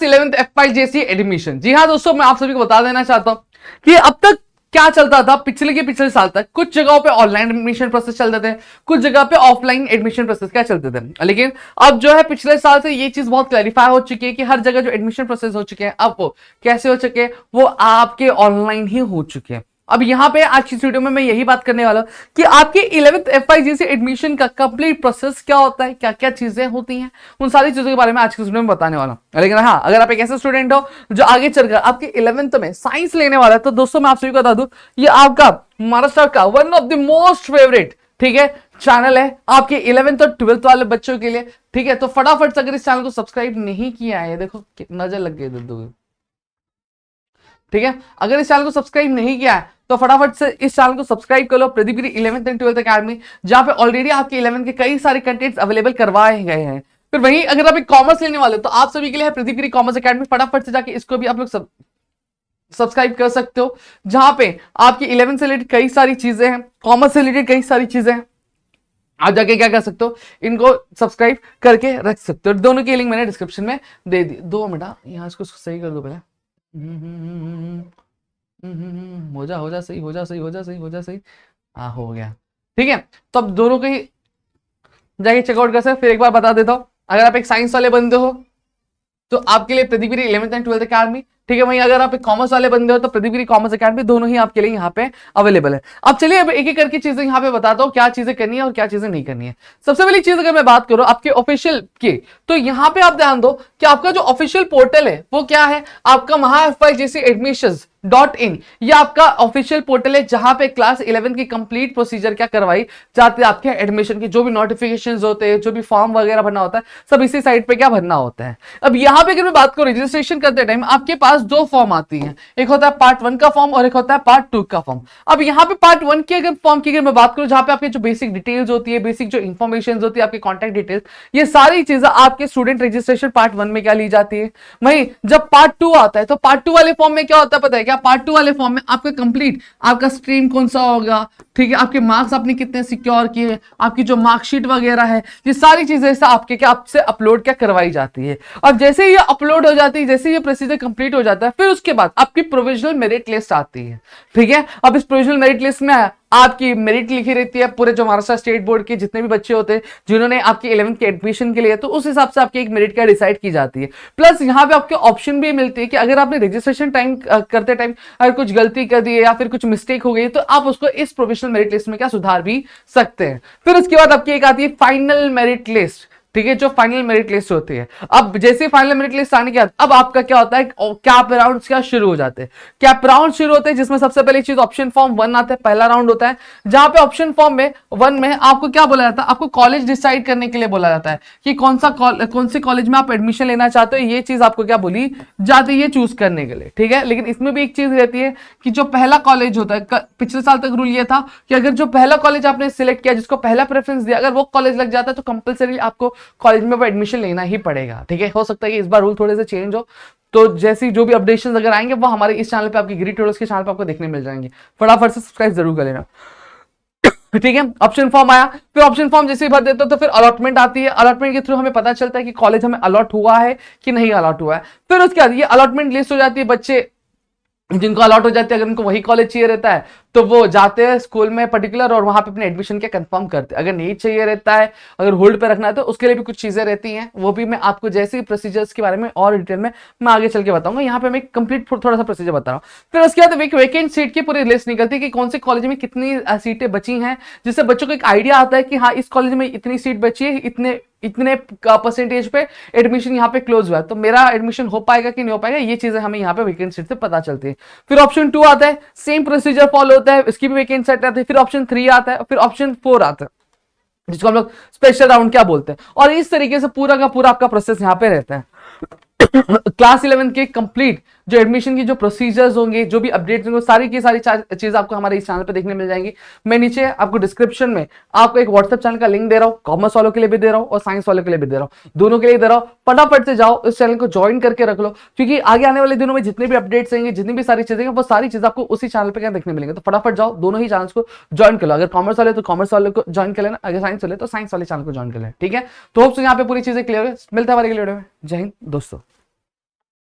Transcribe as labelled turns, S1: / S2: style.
S1: Class 11th FYJC admission. जी हाँ दोस्तों, मैं आप सभी को बता देना चाहता हूं कि अब तक क्या चलता था, पिछले साल तक कुछ जगहों पे ऑनलाइन एडमिशन प्रोसेस चलते थे, कुछ जगह पे ऑफलाइन एडमिशन प्रोसेस क्या चलते थे। लेकिन अब जो है पिछले साल से ये चीज बहुत क्लैरिफाई हो चुकी है कि हर जगह जो एडमिशन प्रोसेस हो चुके हैं, अब वो कैसे हो चुके हैं, वो आपके ऑनलाइन ही हो चुके हैं। अब यहां पे आज की वीडियो में मैं यही बात करने वाला हूं कि आपके 11th FYJC एडमिशन का कंप्लीट प्रोसेस क्या होता है, क्या क्या चीजें होती हैं, उन सारी चीजों के बारे में आज की वीडियो में बताने वाला हूं। लेकिन हाँ, अगर आप एक ऐसे स्टूडेंट हो जो आगे चलकर आपके 11th में साइंस लेने वाला है, तो दोस्तों मैं आप सभी को बता दूं, ये आपका महाराष्ट्र का one of the most favourite, ठीक है, चैनल है आपके 11th और 12th वाले बच्चों के लिए। ठीक है, तो फटाफट से अगर इस चैनल को सब्सक्राइब नहीं किया है, देखो नजर लग गई दो, ठीक है, अगर इस चैनल को सब्सक्राइब नहीं किया है तो फटाफट से इस चैनल को सब्सक्राइब कर लो, प्रदीप गिरी 11th एंड 12th अकेडमी, जहां पे ऑलरेडी आपके 11th के कई सारे कंटेंट्स अवेलेबल करवाए गए हैं। फिर वहीं अगर आप एक कॉमर्स लेने वाले हो तो आप सभी के लिए है प्रदीप गिरी कॉमर्स अकेडमी, फटाफट से जाके इसको भी आप लोग सब्सक्राइब कर सकते हो, जहां पे आपकी 11th से रिलेटेड कई सारी चीजें हैं, कॉमर्स से रिलेटेड कई सारी चीजें हैं। आप जाके क्या कर सकते हो, इनको सब्सक्राइब करके रख सकते हो। दोनों की लिंक मैंने डिस्क्रिप्शन में दे दी। 2 मिनट यहाँ इसको सही कर दो पहले। हो जा सही, हो जा सही। हाँ, हो गया, ठीक है। तो अब दोनों को ही जाके चेकआउट कर सकते। फिर एक बार बता देता हूं, अगर आप एक साइंस वाले बंदे हो तो आपके लिए प्रदीप गिरी 11th एंड 12th अकेडमी, ठीक है। वहीं अगर आप एक कॉमर्स वाले बंदे हो तो प्रदीप गिरी कॉमर्स अकेडमी, दोनों ही आपके लिए यहाँ पे अवेलेबल है। अब चलिए अब एक एक करके चीजें यहाँ पे बताता हूँ, क्या चीजें करनी है और क्या चीजें नहीं करनी है। सबसे पहली चीज अगर मैं बात करूं आपके ऑफिशियल की, तो यहाँ पे आप ध्यान दो कि आपका जो ऑफिशियल पोर्टल है वो क्या है, आपका MHA FYJC ये आपका ऑफिशियल पोर्टल है, जहां पे क्लास 11 की कंप्लीट प्रोसीजर क्या करवाई जाती है, आपके एडमिशन की जो भी नोटिफिकेशंस होते हैं, जो भी फॉर्म वगैरह भरना होता है, सब इसी साइट पे क्या भरना होता है। अब यहाँ पे अगर मैं बात करूं, रजिस्ट्रेशन करते टाइम आपके पास 2 फॉर्म आती हैं, एक होता है पार्ट 1 का फॉर्म और एक होता है पार्ट 2 का फॉर्म। अब यहाँ पे पार्ट 1 के अगर फॉर्म की अगर मैं बात करूं, जहां पे आपके जो बेसिक डिटेल्स होती है, बेसिक जो इन्फॉर्मेशन होती है, आपके कॉन्टैक्ट डिटेल्स, ये सारी चीजें आपके स्टूडेंट रजिस्ट्रेशन पार्ट 1 में क्या ली जाती है। वहीं जब पार्ट 2 आता है तो पार्ट 2 वाले फॉर्म में क्या होता है पता है क्या, पार्ट 2 वाले फॉर्म में आपका कंप्लीट आपका स्ट्रीम कौन सा होगा, ठीक है, आपके मार्क्स आपने कितने सिक्योर किए, आपकी जो मार्कशीट वगैरह है, ये सारी चीजें आपके क्या आपसे अपलोड क्या करवाई जाती है। अब जैसे ये अपलोड हो जाती है, जैसे ये प्रोसीजर कंप्लीट हो जाता है, फिर उसके बाद आपकी प्रोविजनल मेरिट लिस्ट आती है, ठीक है। अब इस प्रोविजनल मेरिट लिस्ट में आपकी मेरिट लिखी रहती है पूरे जो महाराष्ट्र स्टेट बोर्ड के जितने भी बच्चे होते हैं जिन्होंने आपके 11th के एडमिशन के लिए, तो उस हिसाब से आपकी एक मेरिट क्या डिसाइड की जाती है। प्लस यहाँ पे आपके ऑप्शन भी मिलती है कि अगर आपने रजिस्ट्रेशन टाइम करते टाइम अगर कुछ गलती कर दी है या फिर कुछ मिस्टेक हो गई तो आप उसको इस प्रोविजनल मेरिट लिस्ट में क्या सुधार भी सकते हैं। फिर उसके बाद आपकी एक आती है फाइनल मेरिट लिस्ट, ठीक है, जो फाइनल मेरिट लिस्ट होती है। अब जैसे फाइनल मेरिट लिस्ट आने के बाद अब आपका क्या होता है, कैप राउंड क्या शुरू हो जाते हैं, कैप राउंड शुरू होते हैं, जिसमें सबसे पहली चीज ऑप्शन फॉर्म 1 आता है, पहला राउंड होता है, जहां पे ऑप्शन फॉर्म में 1 में आपको क्या बोला जाता है, आपको कॉलेज डिसाइड करने के लिए बोला जाता है कि कौन से कॉलेज में आप एडमिशन लेना चाहते हो, ये चीज आपको क्या बोली जाती है, ये चूज करने के लिए, ठीक है। लेकिन इसमें भी एक चीज रहती है कि जो पहला कॉलेज होता है, पिछले साल तक रूल ये था कि अगर जो पहला कॉलेज आपने सिलेक्ट किया, जिसको पहला प्रेफरेंस दिया, अगर वो कॉलेज लग जाता है तो कंपलसरी आपको कॉलेज में वो एडमिशन लेना ही पड़ेगा, ठीक है। हो सकता है कि इस बार रूल थोड़े से चेंज हो, तो जैसी जो भी अपडेशन अगर आएंगे वो हमारे इस चैनल पे, आपकी गिरी ट्यूटोरियल्स के चैनल पे आपको देखने मिल जाएंगे। फटाफट से सब्सक्राइब जरूर कर लेना, ठीक है। ऑप्शन फॉर्म आया, फिर ऑप्शन फॉर्म जैसे ही भर देते हो तो फिर अलॉटमेंट आती है। अलॉटमेंट के थ्रू हमें पता चलता है कि कॉलेज हमें अलॉट हुआ है कि नहीं अलॉट हुआ है। फिर उसके बाद ये अलॉटमेंट लिस्ट हो जाती है, बच्चे जिनको अलॉट हो जाती है, अगर उनको वही कॉलेज चाहिए रहता है तो वो जाते हैं स्कूल में पर्टिकुलर और वहां पे अपने एडमिशन के कंफर्म करते हैं। अगर नहीं चाहिए रहता है, अगर होल्ड पे रखना है, तो उसके लिए भी कुछ चीजें रहती हैं, वो भी मैं आपको जैसे ही प्रोसीजर्स के बारे में और डिटेल में मैं आगे चल के बताऊंगा। यहाँ पे मैं कंप्लीट थोड़ा सा प्रोसीजर बता रहा हूँ। फिर उसके बाद वैकेंट सीट की पूरी लिस्ट निकलती है कि कौन से कॉलेज में कितनी सीटें बची हैं, जिससे बच्चों को एक आइडिया आता है कि हाँ इस कॉलेज में इतनी सीट बची है, इतने परसेंटेज पे एडमिशन यहाँ पे क्लोज हुआ है, तो मेरा एडमिशन हो पाएगा कि नहीं हो पाएगा, ये चीजें हमें यहाँ पे वैकेंट सीट से पता चलती है। फिर ऑप्शन 2 आता है, सेम प्रोसीजर फॉलो होता है, इसकी भी वैकेंट सीट आती है। फिर ऑप्शन 3 आता है, फिर ऑप्शन 4 आता है, जिसको हम लोग स्पेशल राउंड क्या बोलते हैं। और इस तरीके से पूरा का पूरा आपका प्रोसेस यहाँ पे रहता है। क्लास 11 के कंप्लीट जो एडमिशन की जो प्रोसीजर्स होंगे, जो भी अपडेट्स होंगे, सारी की सारी चीज आपको हमारे इस चैनल पे देखने मिल जाएंगी। मैं नीचे आपको डिस्क्रिप्शन में आपको एक व्हाट्सएप चैनल का लिंक दे रहा हूँ, कॉमर्स वालों के लिए भी दे रहा हूँ और साइंस वालों के लिए भी दे रहा हूँ, दोनों के लिए दे रहा हूँ। फटाफट से जाओ इस चैनल को ज्वाइन करके रख लो, क्योंकि आगे आने वाले दिनों में जितने भी अपडेट्स आएंगे, जितनी भी सारी चीजें वो सारी चीज आपको उसी चैनल पे क्या देखने मिलेंगे। तो फटाफट जाओ, दोनों ही चैनल्स को ज्वाइन कर लो। अगर कॉमर्स वाले तो कॉमर्स वाले को ज्वाइन कर लेना, अगर साइंस वाले तो साइंस वाले चैनल को ज्वाइन कर लेना, ठीक है। तो होप सो यहाँ पे पूरी चीजें क्लियर है। मिलता है हमारे वीडियो में। जय हिंद दोस्तों।